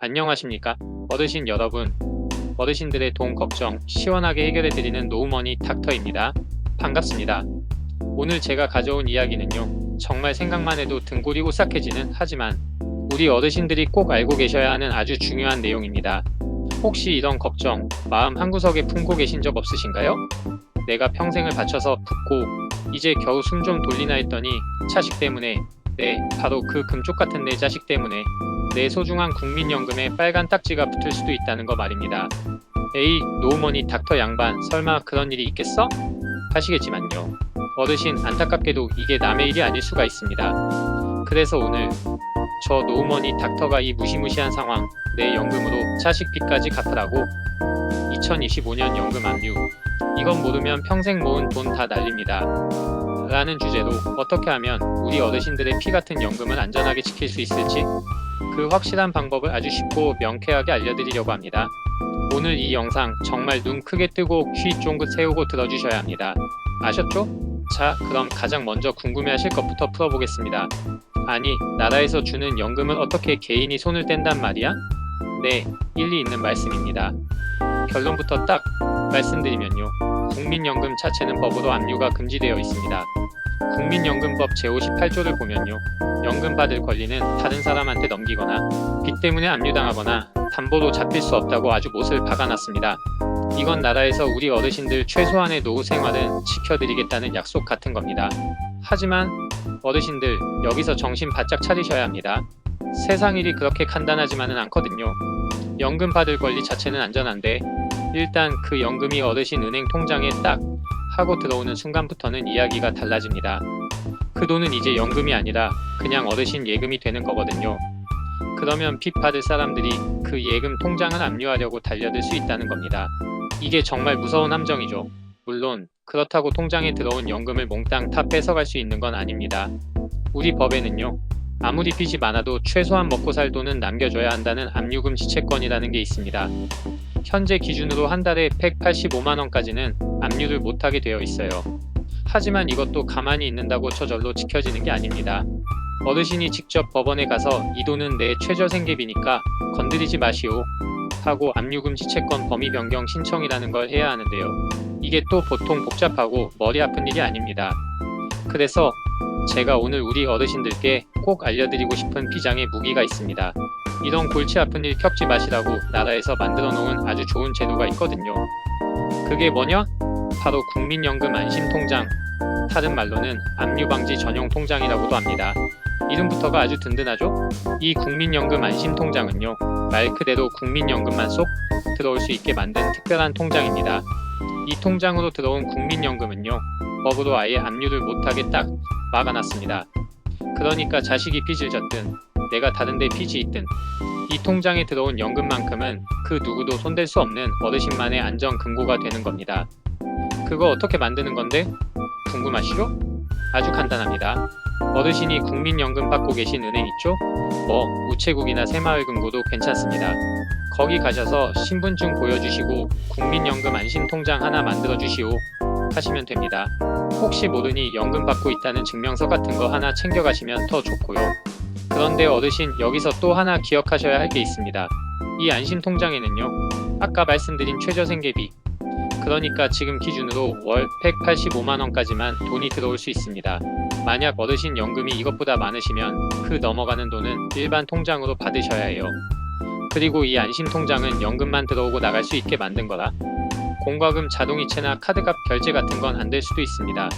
안녕하십니까? 어르신 여러분, 어르신들의 돈 걱정 시원하게 해결해드리는 노후머니 닥터입니다. 반갑습니다. 오늘 제가 가져온 이야기는요, 정말 생각만 해도 등골이 오싹해지는, 하지만 우리 어르신들이 꼭 알고 계셔야 하는 아주 중요한 내용입니다. 혹시 이런 걱정 마음 한구석에 품고 계신 적 없으신가요? 내가 평생을 바쳐서 붓고 이제 겨우 숨 좀 돌리나 했더니 자식 때문에, 네, 바로 그 금쪽 같은 내 자식 때문에 내 소중한 국민연금에 빨간 딱지가 붙을 수도 있다는 거 말입니다. 에이, 노후머니 닥터 양반, 설마 그런 일이 있겠어? 하시겠지만요, 어르신 안타깝게도 이게 남의 일이 아닐 수가 있습니다. 그래서 오늘 저 노후머니 닥터가 이 무시무시한 상황, 내 연금으로 자식 빚까지 갚으라고, 2025년 연금 압류, 이건 모르면 평생 모은 돈 다 날립니다 라는 주제로 어떻게 하면 우리 어르신들의 피 같은 연금을 안전하게 지킬 수 있을지, 그 확실한 방법을 아주 쉽고 명쾌하게 알려드리려고 합니다. 오늘 이 영상 정말 눈 크게 뜨고 귀 쫑긋 세우고 들어주셔야 합니다. 아셨죠? 자, 그럼 가장 먼저 궁금해하실 것부터 풀어보겠습니다. 아니, 나라에서 주는 연금을 어떻게 개인이 손을 뗀단 말이야? 네, 일리 있는 말씀입니다. 결론부터 딱 말씀드리면요, 국민연금 자체는 법으로 압류가 금지되어 있습니다. 국민연금법 제58조를 보면요, 연금 받을 권리는 다른 사람한테 넘기거나 빚 때문에 압류당하거나 담보로 잡힐 수 없다고 아주 못을 박아놨습니다. 이건 나라에서 우리 어르신들 최소한의 노후 생활은 지켜드리겠다는 약속 같은 겁니다. 하지만 어르신들, 여기서 정신 바짝 차리셔야 합니다. 세상 일이 그렇게 간단하지만은 않거든요. 연금 받을 권리 자체는 안전한데, 일단 그 연금이 어르신 은행 통장에 딱 하고 들어오는 순간부터는 이야기가 달라집니다. 그 돈은 이제 연금이 아니라 그냥 어르신 예금이 되는 거거든요. 그러면 빚 받을 사람들이 그 예금 통장을 압류하려고 달려들 수 있다는 겁니다. 이게 정말 무서운 함정이죠. 물론 그렇다고 통장에 들어온 연금을 몽땅 다 뺏어갈 수 있는 건 아닙니다. 우리 법에는요, 아무리 빚이 많아도 최소한 먹고 살 돈은 남겨줘야 한다는 압류금 지채권이라는 게 있습니다. 현재 기준으로 한 달에 185만원까지는 압류를 못하게 되어 있어요. 하지만 이것도 가만히 있는다고 저절로 지켜지는 게 아닙니다. 어르신이 직접 법원에 가서 이 돈은 내 최저생계비니까 건드리지 마시오 하고 압류금 지채권 범위 변경 신청이라는 걸 해야 하는데요. 이게 또 보통 복잡하고 머리 아픈 일이 아닙니다. 그래서 제가 오늘 우리 어르신들께 꼭 알려드리고 싶은 비장의 무기가 있습니다. 이런 골치 아픈 일 겪지 마시라고 나라에서 만들어 놓은 아주 좋은 제도가 있거든요. 그게 뭐냐? 바로 국민연금 안심통장, 다른 말로는 압류방지 전용 통장이라고도 합니다. 이름부터가 아주 든든하죠? 이 국민연금 안심통장은요, 말 그대로 국민연금만 쏙 들어올 수 있게 만든 특별한 통장입니다. 이 통장으로 들어온 국민연금은요, 법으로 아예 압류를 못하게 딱 막아놨습니다. 그러니까 자식이 빚을 졌든 내가 다른데 빚이 있든 이 통장에 들어온 연금만큼은 그 누구도 손댈 수 없는 어르신만의 안전 금고가 되는 겁니다. 그거 어떻게 만드는 건데? 궁금하시죠? 아주 간단합니다. 어르신이 국민연금 받고 계신 은행 있죠? 우체국이나 새마을금고도 괜찮습니다. 거기 가셔서 신분증 보여주시고 국민연금 안심통장 하나 만들어주시오 하시면 됩니다. 혹시 모르니 연금 받고 있다는 증명서 같은 거 하나 챙겨가시면 더 좋고요. 그런데 어르신, 여기서 또 하나 기억하셔야 할 게 있습니다. 이 안심통장에는요, 아까 말씀드린 최저생계비, 그러니까 지금 기준으로 월 185만원까지만 돈이 들어올 수 있습니다. 만약 어르신 연금이 이것보다 많으시면 그 넘어가는 돈은 일반 통장으로 받으셔야 해요. 그리고 이 안심통장은 연금만 들어오고 나갈 수 있게 만든 거라 공과금 자동이체나 카드값 결제 같은 건 안 될 수도 있습니다.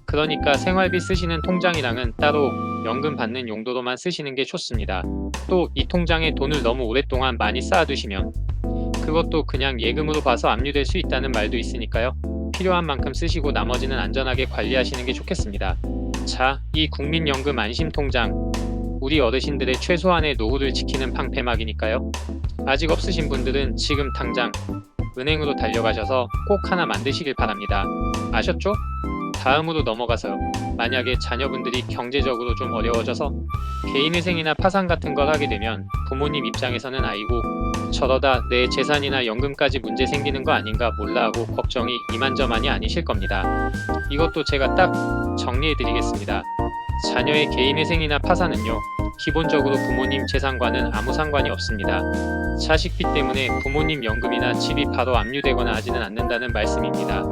그러니까 생활비 쓰시는 통장이랑은 따로 연금 받는 용도로만 쓰시는 게 좋습니다. 또 이 통장에 돈을 너무 오랫동안 많이 쌓아두시면 그것도 그냥 예금으로 봐서 압류될 수 있다는 말도 있으니까요. 필요한 만큼 쓰시고 나머지는 안전하게 관리하시는 게 좋겠습니다. 자, 이 국민연금 안심통장, 우리 어르신들의 최소한의 노후를 지키는 방패막이니까요. 아직 없으신 분들은 지금 당장 은행으로 달려가셔서 꼭 하나 만드시길 바랍니다. 아셨죠? 다음으로 넘어가서요, 만약에 자녀분들이 경제적으로 좀 어려워져서 개인회생이나 파산 같은 걸 하게 되면 부모님 입장에서는 아이고, 저러다 내 재산이나 연금까지 문제 생기는 거 아닌가 몰라 하고 걱정이 이만저만이 아니실 겁니다. 이것도 제가 딱 정리해 드리겠습니다. 자녀의 개인회생이나 파산은요, 기본적으로 부모님 재산과는 아무 상관이 없습니다. 자식비 때문에 부모님 연금이나 집이 바로 압류되거나 하지는 않는다는 말씀입니다.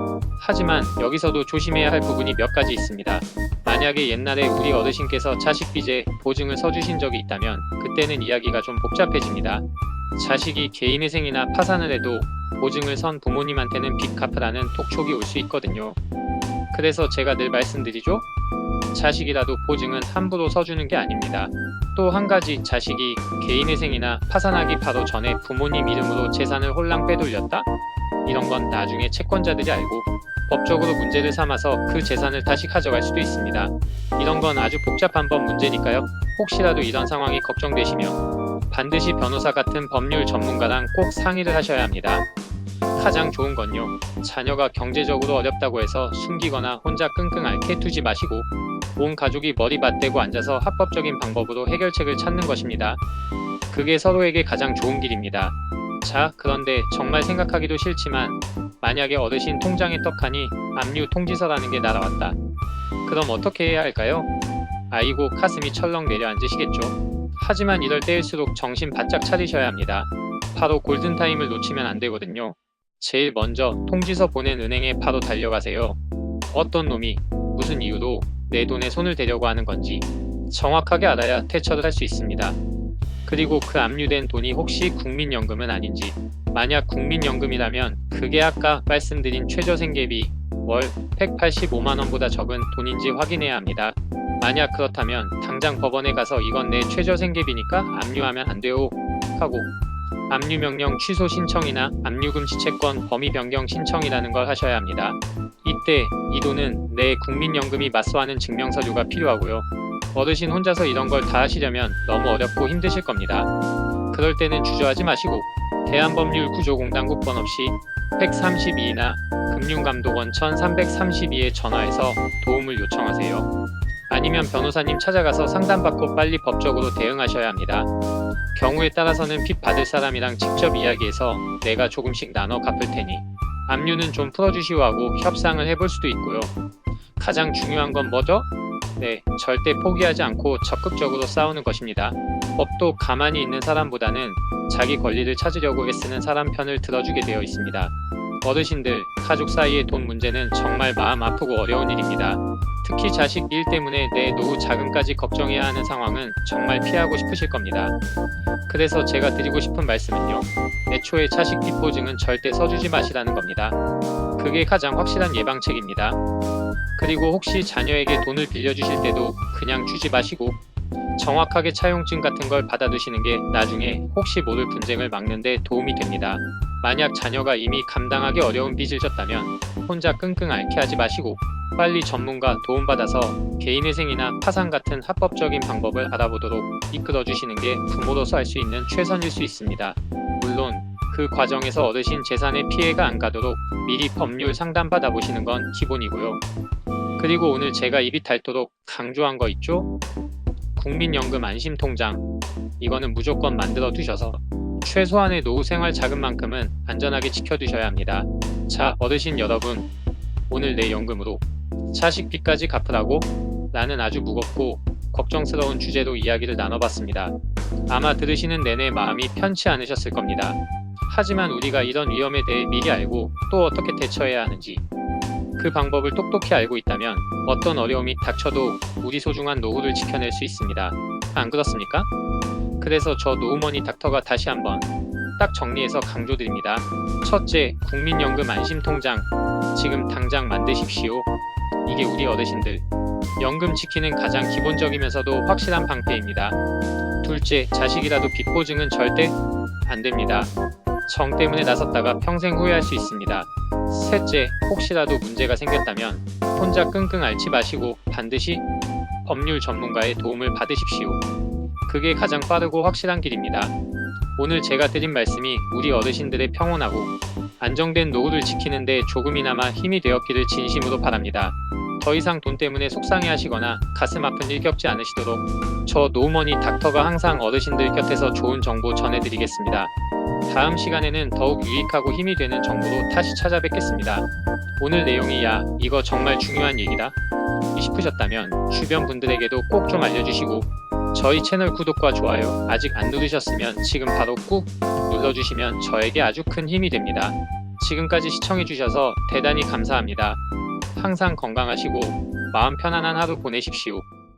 하지만 여기서도 조심해야 할 부분이 몇 가지 있습니다. 만약에 옛날에 우리 어르신께서 자식비제 보증을 서주신 적이 있다면 그때는 이야기가 좀 복잡해집니다. 자식이 개인회생이나 파산을 해도 보증을 선 부모님한테는 빚 갚으라는 톡촉이 올 수 있거든요. 그래서 제가 늘 말씀드리죠. 자식이라도 보증은 함부로 서주는 게 아닙니다. 또 한 가지, 자식이 개인회생이나 파산하기 바로 전에 부모님 이름으로 재산을 홀랑 빼돌렸다? 이런 건 나중에 채권자들이 알고 법적으로 문제를 삼아서 그 재산을 다시 가져갈 수도 있습니다. 이런 건 아주 복잡한 법 문제니까요. 혹시라도 이런 상황이 걱정되시면 반드시 변호사 같은 법률 전문가랑 꼭 상의를 하셔야 합니다. 가장 좋은 건요, 자녀가 경제적으로 어렵다고 해서 숨기거나 혼자 끙끙 앓게 두지 마시고 온 가족이 머리 맞대고 앉아서 합법적인 방법으로 해결책을 찾는 것입니다. 그게 서로에게 가장 좋은 길입니다. 자, 그런데 정말 생각하기도 싫지만 만약에 어르신 통장에 떡하니 압류 통지서라는 게 날아왔다. 그럼 어떻게 해야 할까요? 아이고, 가슴이 철렁 내려앉으시겠죠. 하지만 이럴 때일수록 정신 바짝 차리셔야 합니다. 바로 골든타임을 놓치면 안 되거든요. 제일 먼저 통지서 보낸 은행에 바로 달려가세요. 어떤 놈이 무슨 이유로 내 돈에 손을 대려고 하는 건지 정확하게 알아야 퇴처를 할 수 있습니다. 그리고 그 압류된 돈이 혹시 국민연금은 아닌지, 만약 국민연금이라면 그게 아까 말씀드린 최저생계비 월 185만원보다 적은 돈인지 확인해야 합니다. 만약 그렇다면 당장 법원에 가서 이건 내 최저생계비니까 압류하면 안 돼요 하고 압류명령 취소 신청이나 압류금지 채권 범위 변경 신청이라는 걸 하셔야 합니다. 이때 이 돈은 내 국민연금이 맞서하는 증명서류가 필요하고요. 어르신 혼자서 이런 걸 다 하시려면 너무 어렵고 힘드실 겁니다. 그럴 때는 주저하지 마시고 대한법률구조공단 국번 없이 132나 금융감독원 1332에 전화해서 도움을 요청하세요. 아니면 변호사님 찾아가서 상담받고 빨리 법적으로 대응하셔야 합니다. 경우에 따라서는 빚 받을 사람이랑 직접 이야기해서 내가 조금씩 나눠 갚을 테니 압류는 좀 풀어주시오 하고 협상을 해볼 수도 있고요. 가장 중요한 건 뭐죠? 네, 절대 포기하지 않고 적극적으로 싸우는 것입니다. 법도 가만히 있는 사람보다는 자기 권리를 찾으려고 애쓰는 사람 편을 들어주게 되어 있습니다. 어르신들, 가족 사이의 돈 문제는 정말 마음 아프고 어려운 일입니다. 특히 자식 일 때문에 내 노후 자금까지 걱정해야 하는 상황은 정말 피하고 싶으실 겁니다. 그래서 제가 드리고 싶은 말씀은요, 애초에 자식 빚 보증은 절대 서주지 마시라는 겁니다. 그게 가장 확실한 예방책입니다. 그리고 혹시 자녀에게 돈을 빌려주실 때도 그냥 주지 마시고 정확하게 차용증 같은 걸 받아두시는 게 나중에 혹시 모를 분쟁을 막는 데 도움이 됩니다. 만약 자녀가 이미 감당하기 어려운 빚을 졌다면 혼자 끙끙 앓게 하지 마시고 빨리 전문가 도움받아서 개인회생이나 파산 같은 합법적인 방법을 알아보도록 이끌어주시는 게 부모로서 할 수 있는 최선일 수 있습니다. 물론 그 과정에서 어르신 재산에 피해가 안 가도록 미리 법률 상담 받아보시는 건 기본이고요. 그리고 오늘 제가 입이 닳도록 강조한 거 있죠? 국민연금 안심통장, 이거는 무조건 만들어 두셔서 최소한의 노후 생활 자금만큼은 안전하게 지켜두셔야 합니다. 자, 어르신 여러분, 오늘 내 연금으로 자식 빚까지 갚으라고? 라는 아주 무겁고 걱정스러운 주제로 이야기를 나눠봤습니다. 아마 들으시는 내내 마음이 편치 않으셨을 겁니다. 하지만 우리가 이런 위험에 대해 미리 알고 또 어떻게 대처해야 하는지, 그 방법을 똑똑히 알고 있다면 어떤 어려움이 닥쳐도 우리 소중한 노후를 지켜낼 수 있습니다. 안 그렇습니까? 그래서 저 노후머니 닥터가 다시 한번 딱 정리해서 강조드립니다. 첫째, 국민연금 안심통장 지금 당장 만드십시오. 이게 우리 어르신들 연금 지키는 가장 기본적이면서도 확실한 방패입니다. 둘째, 자식이라도 빚 보증은 절대 안 됩니다. 정 때문에 나섰다가 평생 후회할 수 있습니다. 셋째, 혹시라도 문제가 생겼다면 혼자 끙끙 앓지 마시고 반드시 법률 전문가의 도움을 받으십시오. 그게 가장 빠르고 확실한 길입니다. 오늘 제가 드린 말씀이 우리 어르신들의 평온하고 안정된 노후를 지키는 데 조금이나마 힘이 되었기를 진심으로 바랍니다. 더 이상 돈 때문에 속상해하시거나 가슴 아픈 일 겪지 않으시도록 저 노후머니 닥터가 항상 어르신들 곁에서 좋은 정보 전해드리겠습니다. 다음 시간에는 더욱 유익하고 힘이 되는 정보로 다시 찾아뵙겠습니다. 오늘 내용이 야, 이거 정말 중요한 얘기다 싶으셨다면 주변 분들에게도 꼭 좀 알려주시고 저희 채널 구독과 좋아요 아직 안 누르셨으면 지금 바로 꾹 눌러주시면 저에게 아주 큰 힘이 됩니다. 지금까지 시청해주셔서 대단히 감사합니다. 항상 건강하시고 마음 편안한 하루 보내십시오.